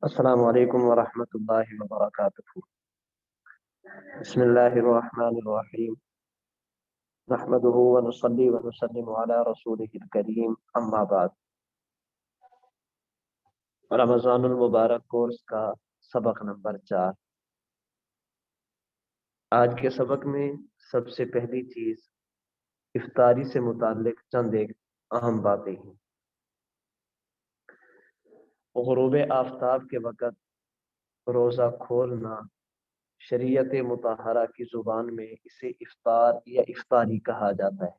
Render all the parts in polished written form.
السلام علیکم ورحمۃ اللہ وبرکاتہ۔ بسم اللہ الرحمن الرحیم، نحمده ونصلي ونسلم على رسوله الکریم، اما بعد۔ رمضان المبارک کورس کا سبق نمبر 4۔ آج کے سبق میں سب سے پہلی چیز افطاری سے متعلق چند ایک اہم باتیں ہیں۔ غروب آفتاب کے وقت روزہ کھولنا شریعت مطہرہ کی زبان میں اسے افطار یا افطاری کہا جاتا ہے۔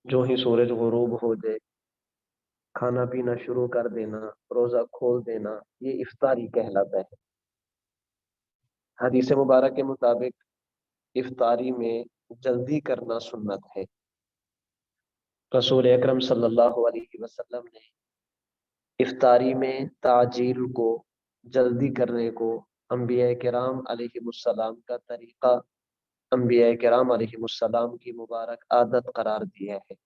جو ہی سورج غروب ہو جائے کھانا پینا شروع کر دینا، روزہ کھول دینا، یہ افطاری کہلاتا ہے۔ حدیث مبارک کے مطابق افطاری میں جلدی کرنا سنت ہے۔ رسول اکرم صلی اللہ علیہ وسلم نے افطاری میں تعجیل کو، جلدی کرنے کو انبیاء کرام علیہ السلام کا طریقہ، انبیاء کرام علیہ السلام کی مبارک عادت قرار دیا ہے۔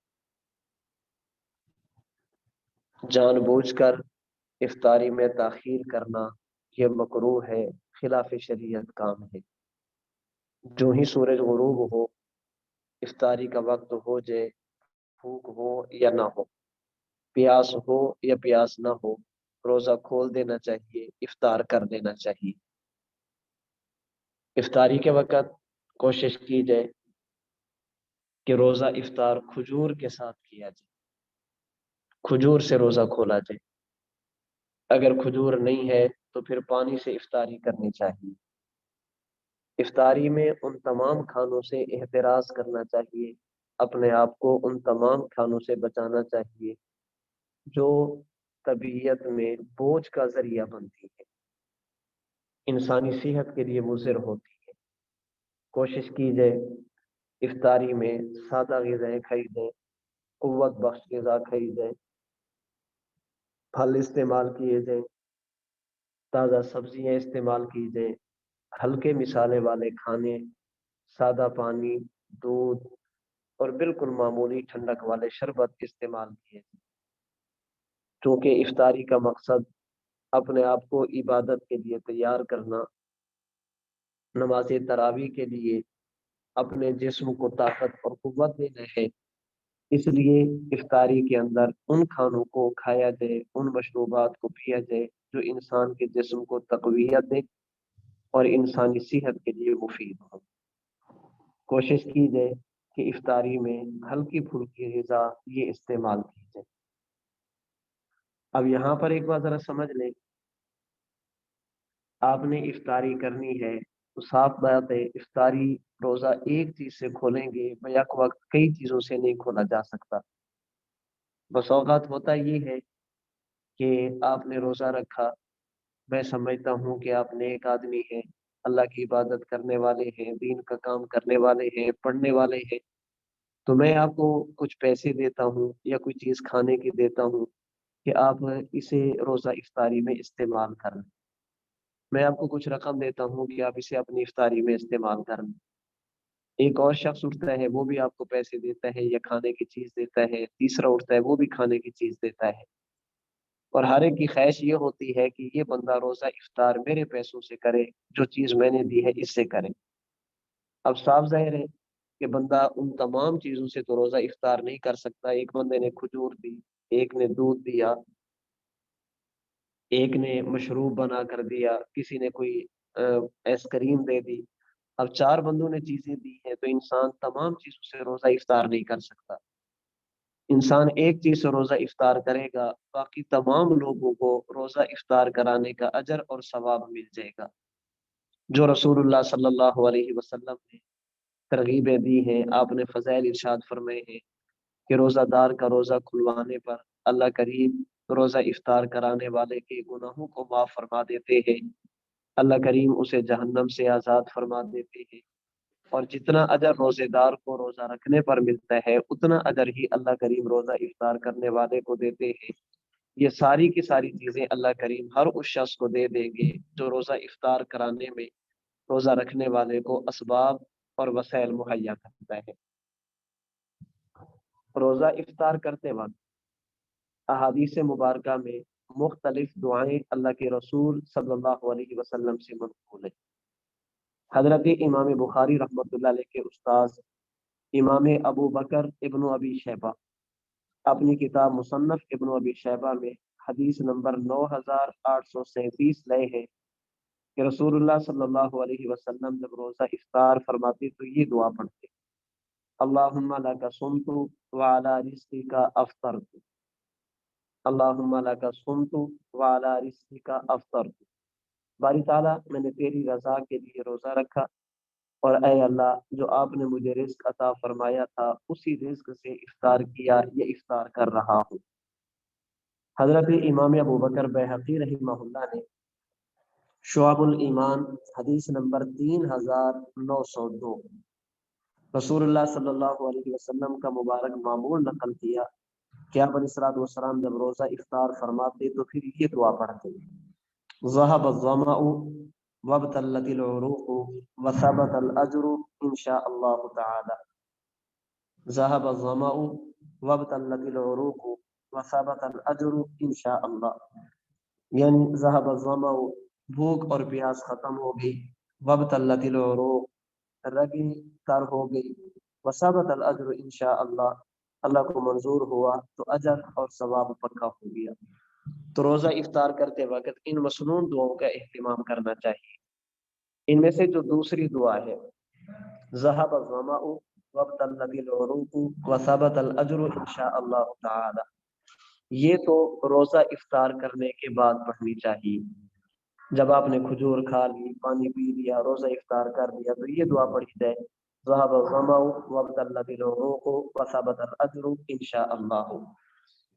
جان بوجھ کر افطاری میں تاخیر کرنا یہ مکروہ ہے، خلاف شریعت کام ہے۔ جو ہی سورج غروب ہو، افطاری کا وقت ہو جائے، بھوک ہو یا نہ ہو، پیاس ہو یا پیاس نہ ہو، روزہ کھول دینا چاہیے، افطار کر دینا چاہیے۔ افطاری کے وقت کوشش کی جائے کہ روزہ افطار کھجور کے ساتھ کیا جائے، کھجور سے روزہ کھولا جائے۔ اگر کھجور نہیں ہے تو پھر پانی سے افطاری کرنی چاہیے۔ افطاری میں ان تمام کھانوں سے احتراز کرنا چاہیے، اپنے آپ کو ان تمام کھانوں سے بچانا چاہیے جو طبیعت میں بوجھ کا ذریعہ بنتی ہے، انسانی صحت کے لیے مضر ہوتی ہے۔ کوشش کی جائے افطاری میں سادہ غذائیں کھائی جائیں، قوت بخش غذا کھائی جائے، پھل استعمال کیے جائیں، تازہ سبزیاں استعمال کی جائیں، ہلکے مسالے والے کھانے، سادہ پانی، دودھ اور بالکل معمولی ٹھنڈک والے شربت استعمال کیے جائیں۔ چونکہ افطاری کا مقصد اپنے آپ کو عبادت کے لیے تیار کرنا، نماز تراویح کے لیے اپنے جسم کو طاقت اور قوت دینا ہے، اس لیے افطاری کے اندر ان کھانوں کو کھایا جائے، ان مشروبات کو پیا جائے جو انسان کے جسم کو تقویت دے اور انسانی صحت کے لیے مفید ہو۔ کوشش کی جائے کہ افطاری میں ہلکی پھلکی غذا یہ استعمال کی جائے۔ اب یہاں پر ایک بات ذرا سمجھ لیں، آپ نے افطاری کرنی ہے تو صاف بات ہے افطاری روزہ ایک چیز سے کھولیں گے، بیک وقت کئی چیزوں سے نہیں کھولا جا سکتا۔ بس اوقات ہوتا یہ ہے کہ آپ نے روزہ رکھا، میں سمجھتا ہوں کہ آپ نیک آدمی ہیں، اللہ کی عبادت کرنے والے ہیں، دین کا کام کرنے والے ہیں، پڑھنے والے ہیں، تو میں آپ کو کچھ پیسے دیتا ہوں یا کوئی چیز کھانے کی دیتا ہوں کہ آپ اسے روزہ افطاری میں استعمال کریں۔ میں آپ کو کچھ رقم دیتا ہوں کہ آپ اسے اپنی افطاری میں استعمال کریں۔ ایک اور شخص اٹھتا ہے، وہ بھی آپ کو پیسے دیتا ہے یا کھانے کی چیز دیتا ہے، تیسرا اٹھتا ہے، وہ بھی کھانے کی چیز دیتا ہے، اور ہر ایک کی خواہش یہ ہوتی ہے کہ یہ بندہ روزہ افطار میرے پیسوں سے کرے، جو چیز میں نے دی ہے اس سے کرے۔ اب صاف ظاہر ہے کہ بندہ ان تمام چیزوں سے تو روزہ افطار نہیں کر سکتا۔ ایک بندے نے کھجور دی، ایک نے دودھ دیا، ایک نے مشروب بنا کر دیا، کسی نے کوئی ایس کریم دے دی۔ اب 4 بندوں نے چیزیں دی ہیں تو انسان تمام چیزوں سے روزہ افطار نہیں کر سکتا۔ انسان ایک چیز سے روزہ افطار کرے گا، باقی تمام لوگوں کو روزہ افطار کرانے کا اجر اور ثواب مل جائے گا۔ جو رسول اللہ صلی اللہ علیہ وسلم نے ترغیبیں دی ہیں، آپ نے فضائل ارشاد فرمائے ہیں کہ روزہ دار کا روزہ کھلوانے پر اللہ کریم روزہ افطار کرانے والے کے گناہوں کو معاف فرما دیتے ہیں، اللہ کریم اسے جہنم سے آزاد فرما دیتے ہیں، اور جتنا اجر روزے دار کو روزہ رکھنے پر ملتا ہے اتنا اجر ہی اللہ کریم روزہ افطار کرنے والے کو دیتے ہیں۔ یہ ساری کی ساری چیزیں اللہ کریم ہر اس شخص کو دے دیں گے جو روزہ افطار کرانے میں روزہ رکھنے والے کو اسباب اور وسائل مہیا کرتا ہے۔ روزہ افطار کرتے وقت احادیث مبارکہ میں مختلف دعائیں اللہ کے رسول صلی اللہ علیہ وسلم سے منقول ہیں۔ حضرت امام بخاری رحمۃ اللہ علیہ کے استاذ امام ابو بکر ابن ابی شیبہ اپنی کتاب مصنف ابن ابی شیبہ میں حدیث نمبر 9837 لائے ہیں کہ رسول اللہ صلی اللہ علیہ وسلم جب روزہ افطار فرماتے تو یہ دعا پڑھتے: اللہم لک صمت وعلی رزقک افطرت، اللہم لک صمت وعلی رزقک افطرت، باری تعالیٰ میں نے تیری رضا کے لیے روزہ رکھا، اور اے اللہ جو آپ نے مجھے رزق عطا فرمایا تھا اسی رزق سے افطار کیا یا افطار کر رہا ہوں۔ حضرت امام ابو بکر بیہقی رحمہ اللہ نے شعب الایمان حدیث نمبر 3902 رسول اللہ صلی اللہ علیہ وسلم کا مبارک معمول نقل کیا کہ آپ علیہ الصلوۃ والسلام جب روزہ افطار فرماتے تو پھر یہ دعا پڑھتے: ذهب الظمأ وابتلت العروق وثبت الاجر ان شاء اللہ تعالی، ذهب الظمأ وابتلت العروق وثبت الاجر ان شاء اللہ، یعنی ذهب الظمأ بھوک اور پیاس ختم ہو گئی، وابتلت العروق رگیں تر ہو گئی، وثبت الاجر ان شاء اللہ اللہ کو منظور ہوا تو اجر اور ثواب پکا ہو گیا۔ تو روزہ افطار کرتے وقت ان مسنون دعاؤں کا اہتمام کرنا چاہیے۔ ان میں سے جو دوسری دعا ہے ذهب الظمأ وابتلت العروق وثبت الاجر ان شاء اللہ تعالی، یہ تو روزہ افطار کرنے کے بعد پڑھنی چاہیے۔ جب آپ نے کھجور کھا لی، پانی پی لیا، روزہ افطار کر لیا تو یہ دعا پڑھی جائے: ذهب الظمأ وابتلت العروق وثبت الاجر ان شاء اللہ۔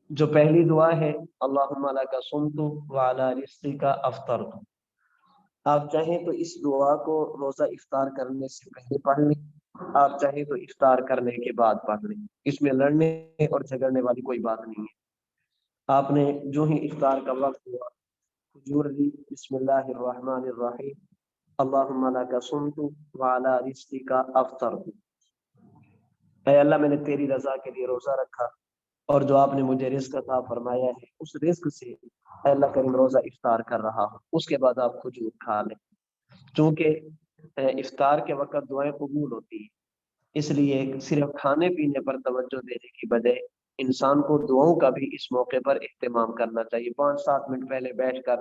جو پہلی دعا ہے اللہم لک صمت وعلی رزقک افطرت، آپ چاہیں تو اس دعا کو روزہ افطار کرنے سے پہلے پڑھ لیں، آپ چاہیں تو افطار کرنے کے بعد پڑھ لیں، اس میں لڑنے اور جھگڑنے والی کوئی بات نہیں ہے۔ آپ نے جو ہی افطار کا وقت ہوا کھجور لی، بسم اللہ الرحمن الرحیم، اللہم لک صمت وعلی رزقک افطرت، اے اللہ میں نے تیری رضا کے لیے روزہ رکھا اور جو آپ نے مجھے رزق عطا فرمایا ہے اس رزق سے اے اللہ کریم روزہ افطار کر رہا ہوں۔ اس کے بعد آپ کھجور کھا لیں، چونکہ افطار کے وقت دعائیں قبول ہوتی ہیں، اس لیے صرف کھانے پینے پر توجہ دینے کی بجائے انسان کو دعاؤں کا بھی اس موقع پر اہتمام کرنا چاہیے۔ 5-7 منٹ پہلے بیٹھ کر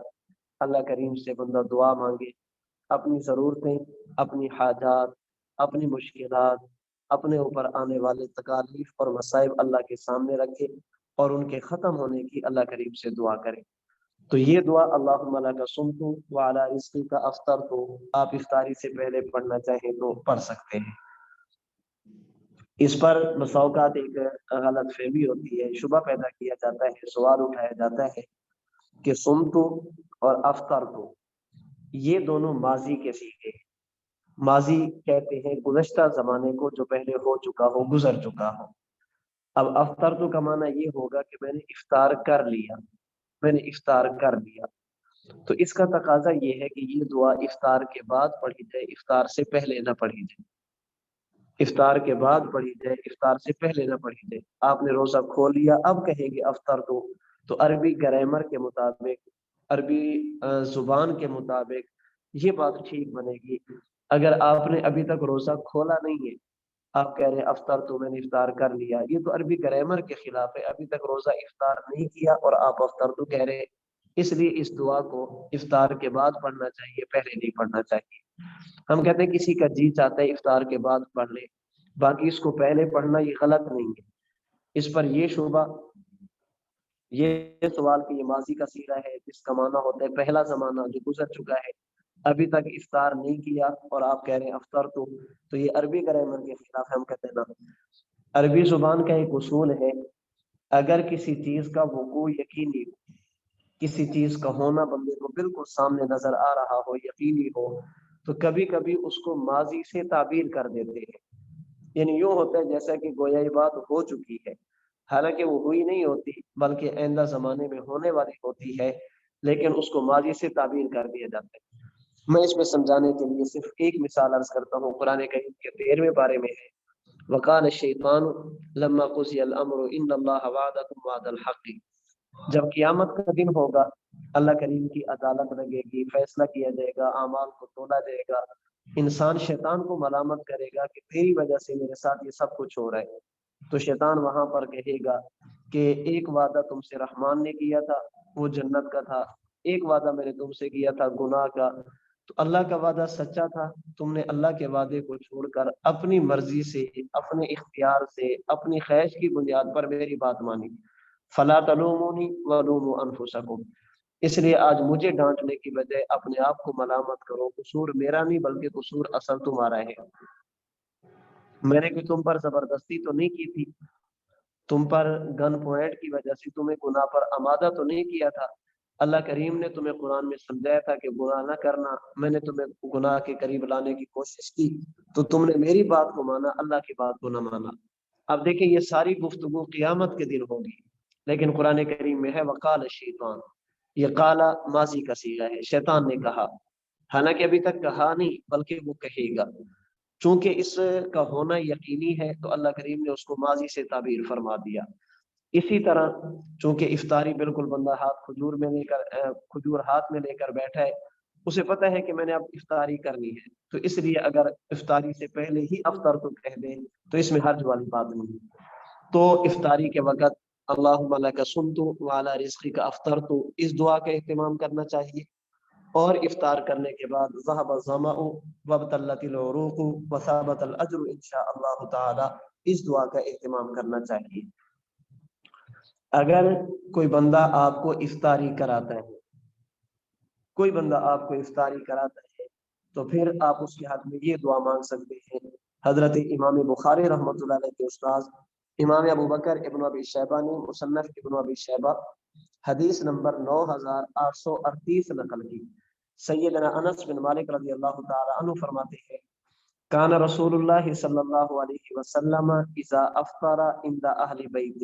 اللہ کریم سے بندہ دعا مانگے، اپنی ضرورتیں، اپنی حاجات، اپنی مشکلات، اپنے اوپر آنے والے تکالیف اور مصائب اللہ کے سامنے رکھے اور ان کے ختم ہونے کی اللہ کریم سے دعا کرے۔ تو یہ دعا اللہم لک صمت وعلی رزقک افطرت آپ افطاری سے پہلے پڑھنا چاہیں تو پڑھ سکتے ہیں۔ اس پر بسا اوقات ایک غلط فہمی ہوتی ہے، شبہ پیدا کیا جاتا ہے، سوال اٹھایا جاتا ہے کہ صمت اور افطرت یہ دونوں ماضی کے صیغے ہیں۔ ماضی کہتے ہیں گزشتہ زمانے کو جو پہلے ہو چکا ہو، گزر چکا ہو۔ اب افطرت کا معنی یہ ہوگا کہ میں نے افطار کر لیا، میں نے افطار کر لیا۔ تو اس کا تقاضا یہ ہے کہ یہ دعا افطار کے بعد پڑھی جائے، افطار سے پہلے نہ پڑھی جائے، افطار کے بعد پڑھی جائے، افطار سے پہلے نہ پڑھی جائے۔ آپ نے روزہ کھول لیا، اب کہیں گے افطر تو عربی گرامر کے مطابق، عربی زبان کے مطابق یہ بات ٹھیک بنے گی۔ اگر آپ نے ابھی تک روزہ کھولا نہیں ہے، آپ کہہ رہے ہیں افطر تو میں نے افطار کر لیا، یہ تو عربی گرامر کے خلاف ہے، ابھی تک روزہ افطار نہیں کیا اور آپ افطر تو کہہ رہے ہیں۔ اس لیے اس دعا کو افطار کے بعد پڑھنا چاہیے، پہلے نہیں پڑھنا چاہیے۔ ہم کہتے ہیں کسی کا جی چاہتا ہے افطار کے بعد پڑھ لے، باقی اس کو پہلے پڑھنا یہ غلط نہیں ہے۔ اس پر یہ شبہ، یہ سوال کہ یہ ماضی کا صیغہ ہے جس کا معنی ہوتا ہے پہلا زمانہ جو گزر چکا ہے، ابھی تک افطار نہیں کیا اور آپ کہہ رہے ہیں افطر تو یہ عربی گرامر کے خلاف ہے۔ ہم کہتے ہیں نا، عربی زبان کا ایک اصول ہے، اگر کسی چیز کا وقوع یقینی ہو، کسی چیز کا ہونا بندے کو بالکل سامنے نظر آ رہا ہو، یقینی ہو، تو کبھی کبھی اس کو ماضی سے تعبیر کر دیتے ہیں۔ یعنی یوں ہوتا ہے جیسا کہ گویا یہ بات ہو چکی ہے، حالانکہ وہ ہوئی نہیں ہوتی بلکہ آئندہ زمانے میں ہونے والی ہوتی ہے، لیکن اس کو ماضی سے تعبیر کر دیا جاتا ہے۔ میں اس میں سمجھانے کے لیے صرف ایک مثال عرض کرتا ہوں، قرآن کریم کے 13ویں پارے میں ہے: وقال الشیطان لما قضی الامر ان اللہ وعدکم وعد الحق، جب قیامت کا دن ہوگا اللہ کریم کی عدالت لگے گی، فیصلہ کیا جائے گا، اعمال کو تولا جائے گا، انسان شیطان کو ملامت کرے گا کہ تیری وجہ سے میرے ساتھ یہ سب کچھ ہو رہا ہے، تو شیطان وہاں پر کہے گا کہ ایک وعدہ تم سے رحمان نے کیا تھا وہ جنت کا تھا، ایک وعدہ میں نے تم سے کیا تھا گناہ کا، تو اللہ کا وعدہ سچا تھا، تم نے اللہ کے وعدے کو چھوڑ کر اپنی مرضی سے، اپنے اختیار سے، اپنی خواہش کی بنیاد پر میری بات مانی، فلا تلومونی ولوموا انفسکم، اس لیے آج مجھے ڈانٹنے کی بجائے اپنے آپ کو ملامت کرو، قصور میرا نہیں بلکہ قصور اصل تمہارا ہے، میں نے کوئی تم پر زبردستی تو نہیں کی تھی، تم پر گن پوائنٹ کی وجہ سے تمہیں گناہ پر آمادہ تو نہیں کیا تھا، اللہ کریم نے تمہیں قرآن میں سمجھایا تھا کہ گناہ نہ کرنا، میں نے تمہیں گناہ کے قریب لانے کی کوشش کی تو تم نے میری بات کو مانا، اللہ کی بات کو نہ مانا۔ اب دیکھیں یہ ساری گفتگو قیامت کے دن ہوگی، لیکن قرآن کریم میں ہے وقال الشیطان، یہ قالا ماضی کا صیغہ ہے، شیطان نے کہا، حالانکہ ابھی تک کہا نہیں بلکہ وہ کہے گا، چونکہ اس کا ہونا یقینی ہے تو اللہ کریم نے اس کو ماضی سے تعبیر فرما دیا۔ اسی طرح چونکہ افطاری بالکل بندہ کھجور میں لے کر کھجور ہاتھ میں لے کر بیٹھا ہے، اسے پتہ ہے کہ میں نے اب افطاری کرنی ہے، تو اس لیے اگر افطاری سے پہلے ہی افطر تو کہہ دیں تو اس میں حرج والی بات نہیں، تو افطاری کے وقت اللہم لک صمت وعلی رزقک افطرت، اس دعا کا اہتمام کرنا چاہیے، اور افطار کرنے کے بعد ذهب الظمأ وابتلت العروق وثابت الاجر انشاء اللہ تعالی، اس دعا کا اہتمام کرنا چاہیے۔ اگر کوئی بندہ آپ کو افطاری کراتا ہے، کوئی بندہ آپ کو افطاری کراتا ہے تو پھر آپ اس کے حق میں یہ دعا مانگ سکتے ہیں۔ حضرت امام بخاری رحمۃ اللہ علیہ کے استاذ امام ابو بکر ابن ابی شیبہ نے مصنف ابن ابی شیبہ حدیث نمبر 9838 نقل کی، سیدنا انس بن مالک رضی اللہ تعالی عنہ فرماتے ہیں کان رسول اللہ صلی اللہ علیہ وسلم اذا افطر عند اہل بیت،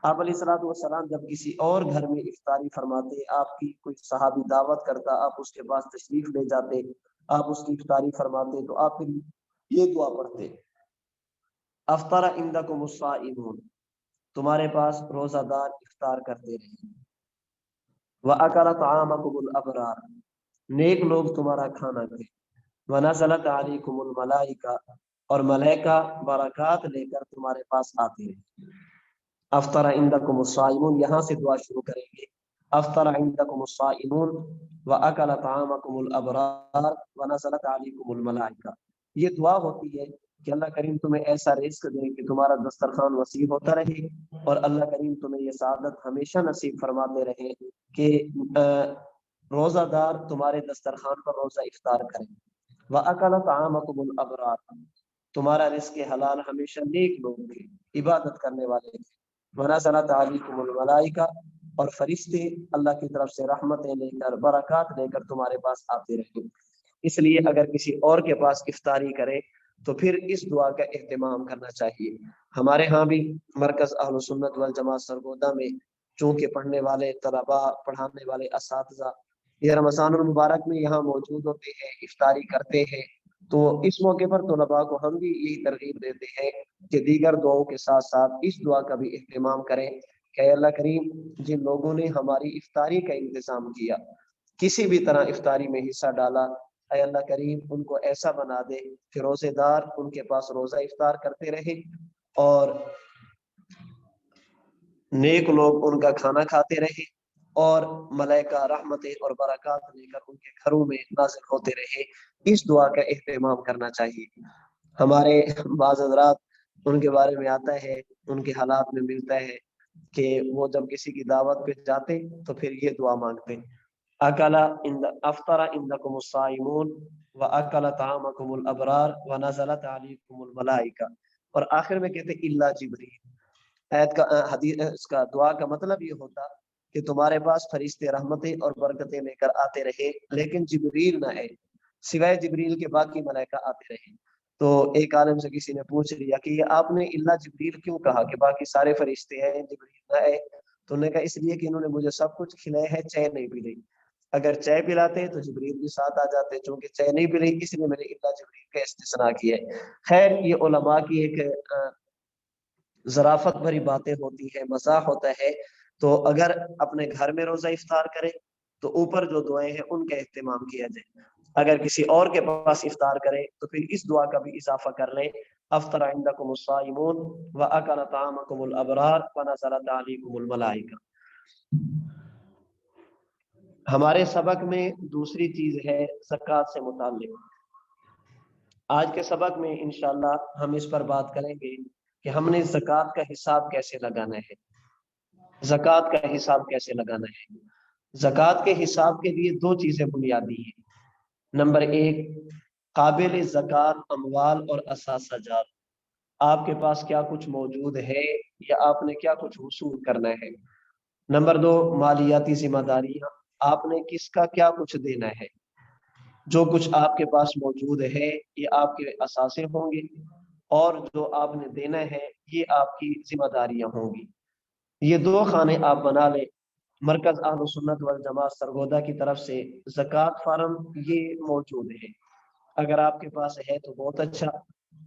آپ علیہ الصلوۃ والسلام جب کسی اور گھر میں افطاری فرماتے، آپ کی کوئی صحابی دعوت کرتا، آپ اس کے پاس تشریف لے جاتے، آپ اس کی افطاری فرماتے تو آپ پھر یہ دعا پڑھتے، افطر عندکم الصائمون، تمہارے پاس روزہ دار افطار کرتے رہے، وَأَكَلَ طَعَامَكُمُ الْأَبْرَارُ، نیک لوگ تمہارا کھانا کھائے، وَنَزَلَتْ عَلَيْكُمُ الْمَلَائِكَةُ، اور ملائکہ برکات لے کر تمہارے پاس آتے ہیں۔ افطر عندکم الصائمون، یہاں سے دعا شروع کریں گے، افطر عندکم الصائمون وَأَكَلَ طَعَامَكُمُ الْأَبْرَارُ وَنَزَلَتْ عَلَيْكُمُ الْمَلَائِكَةُ، یہ دعا ہوتی ہے کہ اللہ کریم تمہیں ایسا رزق دے کہ تمہارا دسترخوان وسیع ہوتا رہے، اور اللہ کریم تمہیں یہ سعادت ہمیشہ نصیب فرماتے رہے کہ روزہ دار تمہارے دسترخوان پر روزہ افطار کریں۔ وَأَكَلَ طَعَامَكُمُ الْأَبْرَارُ، تمہارا رزق حلال ہمیشہ نیک لوگ تھے، عبادت کرنے والے تھے۔ وَنَزَلَتْ عَلَيْكُمُ الْمَلَائِكَةُ، اور فرشتے اللہ کی طرف سے رحمتیں لے کر، برکات لے کر تمہارے پاس آتے رہے۔ اس لیے اگر کسی اور کے پاس افطاری کرے تو پھر اس دعا کا اہتمام کرنا چاہیے۔ ہمارے ہاں بھی مرکز اہل سنت والجماعت سرگودا میں چونکہ پڑھنے والے طلباء، پڑھانے والے اساتذہ یہ رمضان المبارک میں یہاں موجود ہوتے ہیں، افطاری کرتے ہیں، تو اس موقع پر طلباء کو ہم بھی یہی ترغیب دیتے ہیں کہ دیگر دعاؤں کے ساتھ ساتھ اس دعا کا بھی اہتمام کریں کہ اے اللہ کریم، جن لوگوں نے ہماری افطاری کا انتظام کیا، کسی بھی طرح افطاری میں حصہ ڈالا، اے اللہ کریم ان کو ایسا بنا دے کہ روزے دار ان کے پاس روزہ افطار کرتے رہے اور نیک لوگ ان کا کھانا کھاتے رہے، اور ملائکہ رحمتیں اور برکات لے کر ان کے گھروں میں نازل ہوتے رہے۔ اس دعا کا اہتمام کرنا چاہیے۔ ہمارے بعض حضرات ان کے بارے میں آتا ہے، ان کے حالات میں ملتا ہے کہ وہ جب کسی کی دعوت پہ جاتے تو پھر یہ دعا مانگتے، افطر عندکم الصائمون وَأَكَلَ طَعَامَكُمُ الْأَبْرَارُ وَنَزَلَتْ عَلَيْكُمُ الْمَلَائِكَةُ، اور آخر میں کہتے الا جبریل۔ آیت کا حدیث اس کا دعا کا مطلب یہ ہوتا کہ تمہارے پاس فرشتے رحمتیں اور برکتیں لے کر آتے رہے لیکن جبریل نہ آئے، سوائے جبریل کے باقی ملائکہ آتے رہے۔ تو ایک عالم سے کسی نے پوچھ لیا کہ یہ آپ نے الا جبریل کیوں کہا کہ باقی سارے فرشتے ہیں، جبریل نہ آئے؟ تو انہوں نے کہا اس لیے کہ انہوں نے مجھے سب کچھ کھلایا ہے، چائے نہیں پی رہی، اگر چائے پلاتے تو جبریل بھی ساتھ آ جاتے، چونکہ چائے نہیں پی رہی اس لیے میں نے الا جبریل کا استثناء کیا ہے۔ خیر یہ علماء کی ایک ظرافت بھری باتیں ہوتی ہے، مزاح ہوتا ہے، تو اگر اپنے گھر میں روزہ افطار کرے تو اوپر جو دعائیں ہیں ان کا اہتمام کیا جائے، اگر کسی اور کے پاس افطار کرے تو پھر اس دعا کا بھی اضافہ کر لیں، افطر عندکم الصائمون واکل طعامکم الابرار ونزلت علیکم الملائکہ۔ ہمارے سبق میں دوسری چیز ہے زکوٰۃ سے متعلق۔ آج کے سبق میں انشاءاللہ ہم اس پر بات کریں گے کہ ہم نے زکوٰۃ کا حساب کیسے لگانا ہے، زکوٰۃ کا حساب کیسے لگانا ہے۔ زکوٰۃ کے حساب کے لیے دو چیزیں بنیادی ہیں۔ نمبر ایک، قابل زکوٰۃ اموال اور اثاثہ جات، آپ کے پاس کیا کچھ موجود ہے یا آپ نے کیا کچھ وصول کرنا ہے۔ نمبر دو، مالیاتی ذمہ داریاں، آپ نے کس کا کیا کچھ دینا ہے۔ جو کچھ آپ کے پاس موجود ہے یہ آپ کے اثاثے ہوں گے، اور جو آپ نے دینا ہے یہ آپ کی ذمہ داریاں ہوں گی۔ یہ دو خانے آپ بنا لیں۔ مرکز اہل سنت والجماعت سرگودا کی طرف سے زکوٰۃ فارم یہ موجود ہے، اگر آپ کے پاس ہے تو بہت اچھا،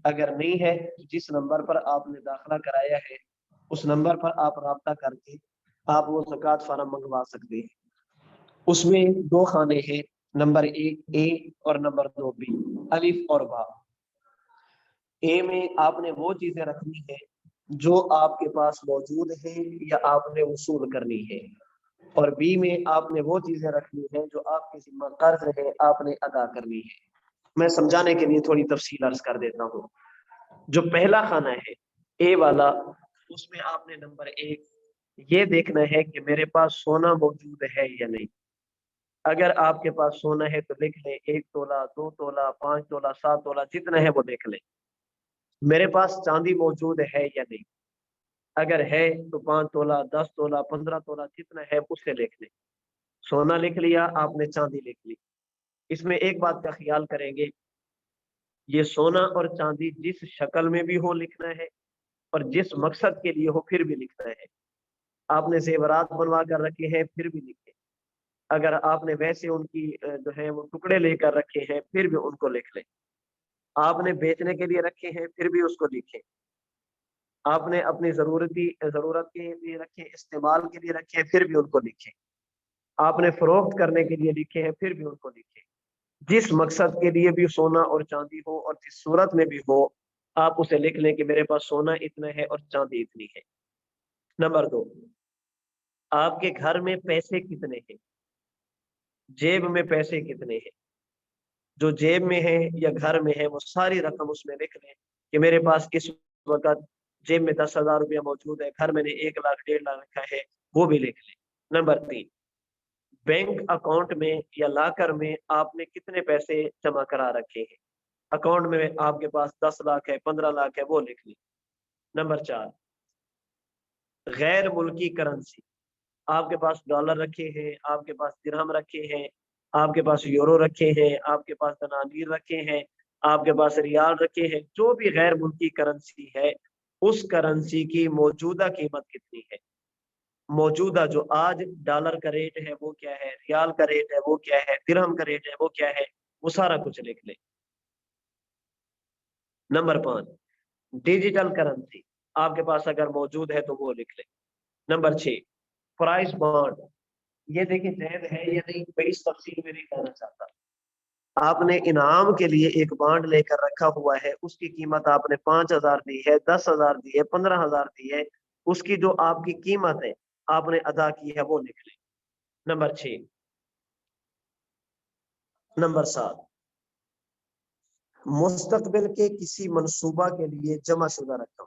اگر نہیں ہے تو جس نمبر پر آپ نے داخلہ کرایا ہے اس نمبر پر آپ رابطہ کر کے آپ وہ زکوٰۃ فارم منگوا سکتے ہیں۔ اس میں دو خانے ہیں، نمبر ایک اے اور نمبر دو بی، الف اور با۔ اے میں آپ نے وہ چیزیں رکھنی ہے جو آپ کے پاس موجود ہے یا آپ نے وصول کرنی ہے، اور بی میں آپ نے وہ چیزیں رکھنی ہے جو آپ کے ذمہ قرض ہے آپ نے ادا کرنی ہے۔ میں سمجھانے کے لیے تھوڑی تفصیل عرض کر دیتا ہوں۔ جو پہلا خانہ ہے اے والا، اس میں آپ نے نمبر ایک یہ دیکھنا ہے کہ میرے پاس سونا موجود ہے یا نہیں۔ اگر آپ کے پاس سونا ہے تو لکھ لیں 1 تولہ 2 تولہ 5 تولہ 7 تولہ جتنا ہے وہ دیکھ لیں۔ میرے پاس چاندی موجود ہے یا نہیں، اگر ہے تو 5 تولہ 10 تولہ 15 تولہ جتنا ہے اسے لکھ لیں۔ سونا لکھ لیا آپ نے، چاندی لکھ لی۔ اس میں ایک بات کا خیال کریں گے، یہ سونا اور چاندی جس شکل میں بھی ہو لکھنا ہے اور جس مقصد کے لیے ہو پھر بھی لکھنا ہے۔ آپ نے زیورات بنوا کر رکھے ہیں پھر بھی لکھیں، اگر آپ نے ویسے ان کی جو ہے وہ ٹکڑے لے کر رکھے ہیں پھر بھی ان کو لکھ لیں۔ آپ نے بیچنے کے لیے رکھے ہیں پھر بھی اس کو لکھیں۔ آپ نے اپنی ضرورت کے لیے رکھے، استعمال کے لیے رکھے پھر بھی ان کو لکھیں۔ آپ نے فروخت کرنے کے لیے لکھے ہیں پھر بھی ان کو لکھیں۔ جس مقصد کے لیے بھی سونا اور چاندی ہو اور جس صورت میں بھی ہو آپ اسے لکھ لیں کہ میرے پاس سونا اتنا ہے اور چاندی اتنی ہے۔ نمبر دو، آپ کے گھر میں پیسے کتنے ہیں، جیب میں پیسے کتنے ہیں۔ جو جیب میں ہے یا گھر میں ہے وہ ساری رقم اس میں لکھ لیں کہ میرے پاس اس وقت جیب میں 10,000 روپیہ موجود ہے، گھر میں نے 1 لاکھ 1.5 لاکھ رکھا ہے، وہ بھی لکھ لیں۔ نمبر 3، بینک اکاؤنٹ میں یا لاکر میں آپ نے کتنے پیسے جمع کرا رکھے ہیں۔ اکاؤنٹ میں آپ کے پاس 10 لاکھ ہے 15 لاکھ ہے وہ لکھ لیں۔ نمبر 4، غیر ملکی کرنسی، آپ کے پاس ڈالر رکھے ہیں، آپ کے پاس درہم رکھے ہیں، آپ کے پاس یورو رکھے ہیں، آپ کے پاس دنانیر رکھے ہیں، آپ کے پاس ریال رکھے ہیں، جو بھی غیر ملکی کرنسی ہے اس کرنسی کی موجودہ قیمت کتنی ہے۔ موجودہ جو آج ڈالر کا ریٹ ہے وہ کیا ہے، ریال کا ریٹ ہے وہ کیا ہے، درہم کا ریٹ ہے وہ کیا ہے، وہ سارا کچھ لکھ لیں۔ نمبر 5، ڈیجیٹل کرنسی آپ کے پاس اگر موجود ہے تو وہ لکھ لیں۔ نمبر 6، پرائز بانڈ، یہ دیکھیں جائز ہے یا نہیں، میں اس تفصیل میں نہیں کہنا چاہتا۔ آپ نے انعام کے لیے ایک بانڈ لے کر رکھا ہوا ہے، اس کی قیمت آپ نے 5,000 دی ہے، 10,000 دی ہے، 15,000 دی ہے، اس کی جو آپ کی قیمت ہے آپ نے ادا کی ہے وہ لکھ لیں۔ نمبر 6، نمبر 7، مستقبل کے کسی منصوبہ کے لیے جمع شدہ رقم،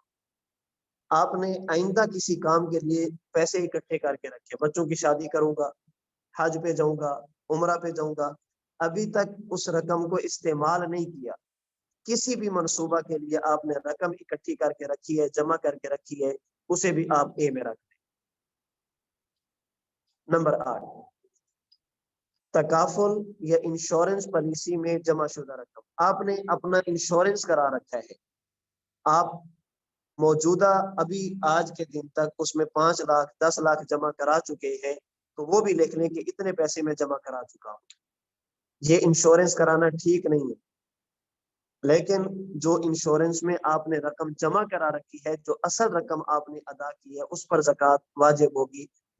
آپ نے آئندہ کسی کام کے لیے پیسے اکٹھے کر کے رکھے، بچوں کی شادی کروں گا، حج پہ جاؤں گا، عمرہ پہ جاؤں گا، ابھی تک اس رقم کو استعمال نہیں کیا، کسی بھی منصوبہ کے لیے آپ نے رقم اکٹھی کر کے رکھی ہے، جمع کر کے رکھی ہے، اسے بھی آپ اے میں رکھ دیں۔ نمبر 8، تکافل یا انشورنس پالیسی میں جمع شدہ رقم، آپ نے اپنا انشورنس کرا رکھا ہے، آپ موجودہ ابھی آج کے دن تک اس میں 5 لاکھ 10 لاکھ جمع کرا چکے ہیں، تو وہ بھی لکھ لیں کہ اتنے پیسے میں جمع کرا چکا ہوں۔ یہ انشورنس کرانا ٹھیک نہیں ہے، لیکن جو انشورنس میں آپ نے رقم جمع کرا رکھی ہے، جو اصل رقم آپ نے ادا کی ہے اس پر زکوٰۃ واجب ہوگی،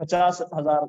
50,000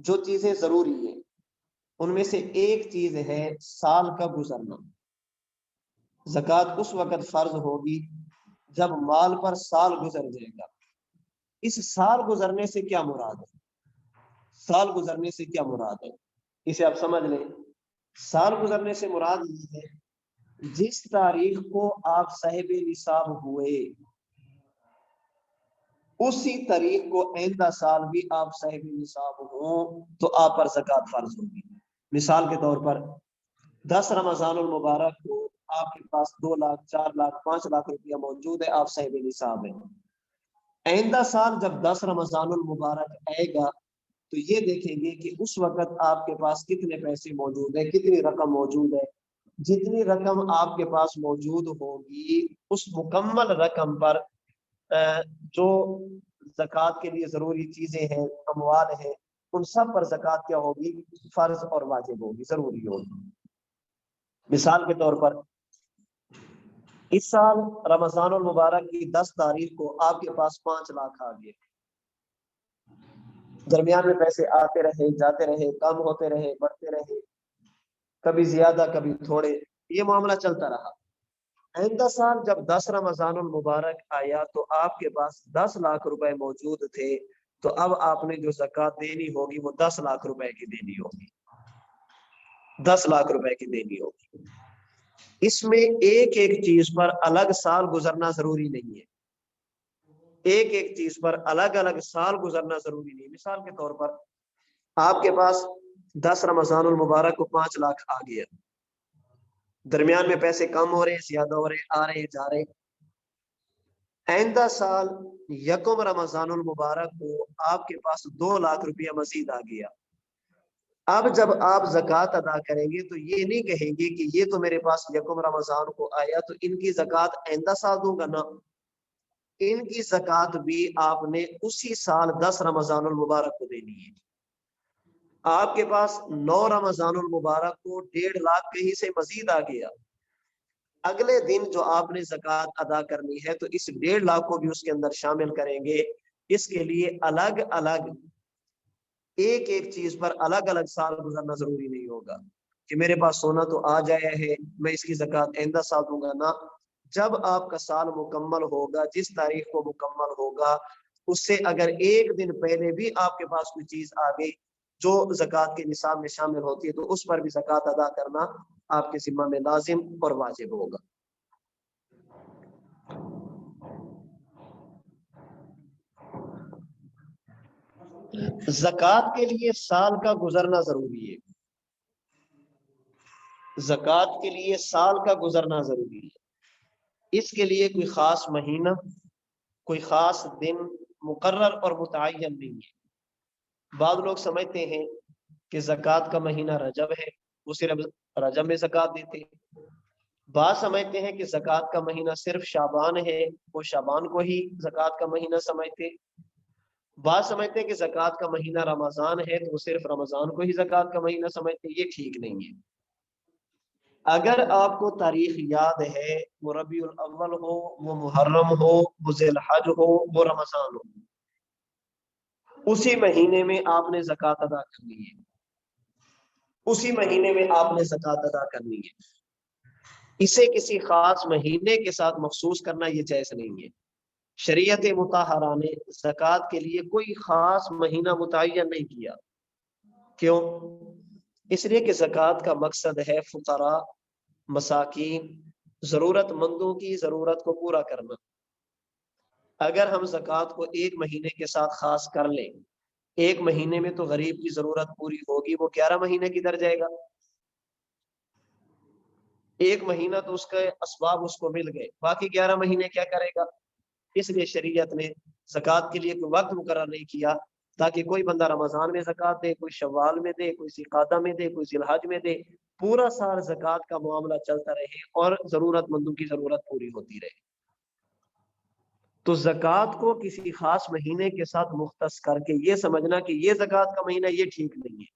جو چیزیں ضروری ہیں ان میں سے ایک چیز ہے سال کا گزرنا. زکوٰۃ اس وقت فرض ہوگی جب مال پر سال گزر جائے گا. اس سال گزرنے سے کیا مراد ہے؟ سال گزرنے سے کیا مراد ہے اسے آپ سمجھ لیں. سال گزرنے سے مراد یہ ہے جس تاریخ کو آپ صاحب نصاب ہوئے اسی تاریخ کو آئندہ سال بھی آپ صاحب نصاب ہوں تو آپ پر زکوٰۃ فرض ہوگی. مثال کے طور پر 10 رمضان المبارک کو آپ کے پاس 2 لاکھ 4 لاکھ 5 لاکھ روپیہ موجود ہے, آپ صاحب نصاب ہیں. آئندہ سال جب 10 رمضان المبارک آئے گا تو یہ دیکھیں گے کہ اس وقت آپ کے پاس کتنے پیسے موجود ہیں, کتنی رقم موجود ہے. جتنی رقم آپ کے پاس موجود ہوگی اس مکمل رقم پر جو زکوٰۃ کے لیے ضروری چیزیں ہیں, اموال ہیں, ان سب پر زکوٰۃ کیا ہوگی؟ فرض اور واجب ہوگی, ضروری ہوگی. مثال کے طور پر اس سال رمضان المبارک کی 10 تاریخ کو آپ کے پاس 5 لاکھ آ گئے. درمیان میں پیسے آتے رہے, جاتے رہے, کم ہوتے رہے, بڑھتے رہے, کبھی زیادہ کبھی تھوڑے, یہ معاملہ چلتا رہا. آئندہ سال جب 10 رمضان المبارک آیا تو آپ کے پاس 10 لاکھ روپے موجود تھے, تو اب آپ نے جو زکوٰۃ دینی ہوگی وہ 10 لاکھ روپے کی دینی ہوگی. 10 لاکھ روپے کی دینی ہوگی. اس میں ایک ایک چیز پر الگ سال گزرنا ضروری نہیں ہے. ایک ایک چیز پر الگ الگ سال گزرنا ضروری نہیں. مثال کے طور پر آپ کے پاس 10 رمضان المبارک کو 5 لاکھ آ گیا, درمیان میں پیسے کم ہو رہے ہیں, زیادہ ہو رہے ہیں, آ رہے ہیں, جا رہے ہیں. آئندہ سال 1 رمضان المبارک کو آپ کے پاس 2 لاکھ روپیہ مزید آ گیا. اب جب آپ زکوٰۃ ادا کریں گے تو یہ نہیں کہیں گے کہ یہ تو میرے پاس 1 رمضان کو آیا تو ان کی زکوٰۃ آئندہ سال دوں گا. نا, ان کی زکوٰۃ بھی آپ نے اسی سال 10 رمضان المبارک کو دینی ہے. آپ کے پاس 9 رمضان المبارک کو 1.5 لاکھ کہیں سے مزید آ گیا. اگلے دن جو آپ نے زکوٰۃ ادا کرنی ہے تو اس 1.5 لاکھ کو بھی اس کے اندر شامل کریں گے. اس کے لیے الگ الگ ایک ایک چیز پر الگ الگ سال گزرنا ضروری نہیں ہوگا کہ میرے پاس سونا تو آ جایا ہے میں اس کی زکوٰۃ آئندہ سال دوں گا. نا, جب آپ کا سال مکمل ہوگا, جس تاریخ کو مکمل ہوگا اس سے اگر ایک دن پہلے بھی آپ کے پاس کوئی چیز آ گئی جو زکوٰۃ کے نصاب میں شامل ہوتی ہے تو اس پر بھی زکوٰۃ ادا کرنا آپ کے ذمہ میں لازم اور واجب ہوگا. زکوٰۃ کے لیے سال کا گزرنا ضروری ہے. زکوٰۃ کے لیے سال کا گزرنا ضروری ہے. اس کے لیے کوئی خاص مہینہ, کوئی خاص دن مقرر اور متعین نہیں ہے. بعض لوگ سمجھتے ہیں کہ زکوٰۃ کا مہینہ رجب ہے, وہ صرف رجب میں زکوٰۃ دیتے ہیں. بعض سمجھتے ہیں کہ زکوٰۃ کا مہینہ صرف شعبان ہے, وہ شعبان کو ہی زکوٰۃ کا مہینہ سمجھتے. بعض سمجھتے ہیں کہ زکوٰۃ کا مہینہ رمضان ہے تو وہ صرف رمضان کو ہی زکوٰۃ کا مہینہ سمجھتے. یہ ٹھیک نہیں ہے. اگر آپ کو تاریخ یاد ہے, وہ ربیع الاول ہو, وہ محرم ہو, وہ ذی الحج ہو, وہ رمضان ہو, اسی مہینے میں آپ نے زکوٰۃ ادا کرنی ہے. اسی مہینے میں آپ نے زکوٰۃ ادا کرنی ہے. اسے کسی خاص مہینے کے ساتھ مخصوص کرنا یہ جائز نہیں ہے. شریعت مطہرہ نے زکوٰۃ کے لیے کوئی خاص مہینہ متعین نہیں کیا. کیوں؟ اس لیے کہ زکوٰۃ کا مقصد ہے فقراء, مساکین, ضرورت مندوں کی ضرورت کو پورا کرنا. اگر ہم زکوٰۃ کو ایک مہینے کے ساتھ خاص کر لیں, ایک مہینے میں تو غریب کی ضرورت پوری ہوگی, وہ 11 مہینے کدھر جائے گا؟ ایک مہینہ تو اس کے اسباب اس کو مل گئے, باقی 11 مہینے کیا کرے گا؟ اس لیے شریعت نے زکوٰۃ کے لیے کوئی وقت مقرر نہیں کیا تاکہ کوئی بندہ رمضان میں زکوٰۃ دے, کوئی شوال میں دے, کوئی ذوالقعدہ میں دے, کوئی ذی الحج میں دے. پورا سال زکوٰۃ کا معاملہ چلتا رہے اور ضرورت مندوں کی ضرورت پوری ہوتی رہے. تو زکوٰۃ کو کسی خاص مہینے کے ساتھ مختص کر کے یہ سمجھنا کہ یہ زکوٰۃ کا مہینہ, یہ ٹھیک نہیں ہے.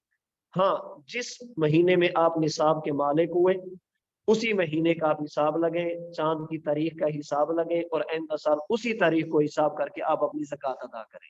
ہاں, جس مہینے میں آپ نصاب کے مالک ہوئے اسی مہینے کا آپ حساب لگیں, چاند کی تاریخ کا حساب لگیں اور آئندہ سال اسی تاریخ کو حساب کر کے آپ اپنی زکوٰۃ ادا کریں.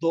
2